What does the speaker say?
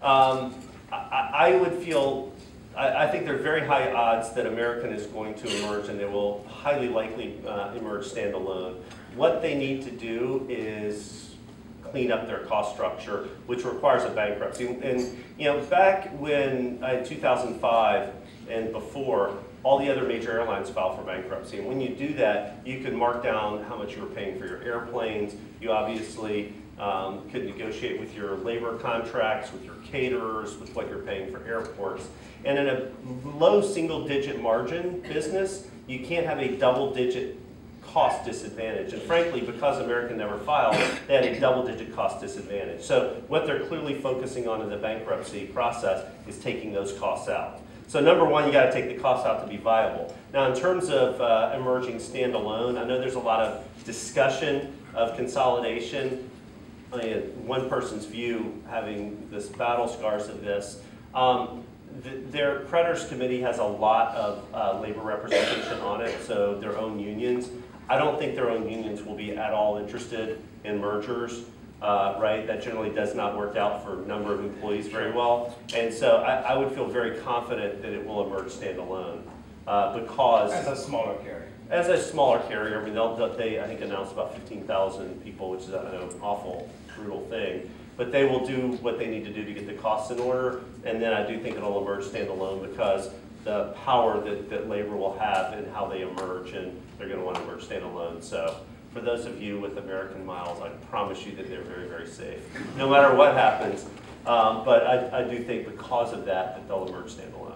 I would feel, I think there are very high odds that American is going to emerge, and they will highly likely emerge standalone. What they need to do is clean up their cost structure, which requires a bankruptcy. And you know, back when in 2005 and before, all the other major airlines filed for bankruptcy. And when you do that, you can mark down how much you were paying for your airplanes. You obviously could negotiate with your labor contracts, with your caterers, with what you're paying for airports. And in a low single-digit margin business, you can't have a double-digit cost disadvantage. And frankly, because American never filed, they had a double-digit cost disadvantage. So what they're clearly focusing on in the bankruptcy process is taking those costs out. So number one, you got to take the costs out to be viable. Now in terms of emerging standalone, I know there's a lot of discussion of consolidation. One person's view, having this battle scars of this, their creditors committee has a lot of labor representation on it, so their own unions. I don't think their own unions will be at all interested in mergers, right? That generally does not work out for a number of employees very well. And so I would feel very confident that it will emerge standalone because— As a smaller carrier. As a smaller carrier, I mean, they I think announced about 15,000 people, which is an awful, brutal thing. But they will do what they need to do to get the costs in order, and then I do think it'll emerge standalone because the power that labor will have in how they emerge, and they're going to want to emerge standalone. So for those of you with American miles, I promise you that they're very, very safe, no matter what happens. But I do think because of that they'll emerge standalone.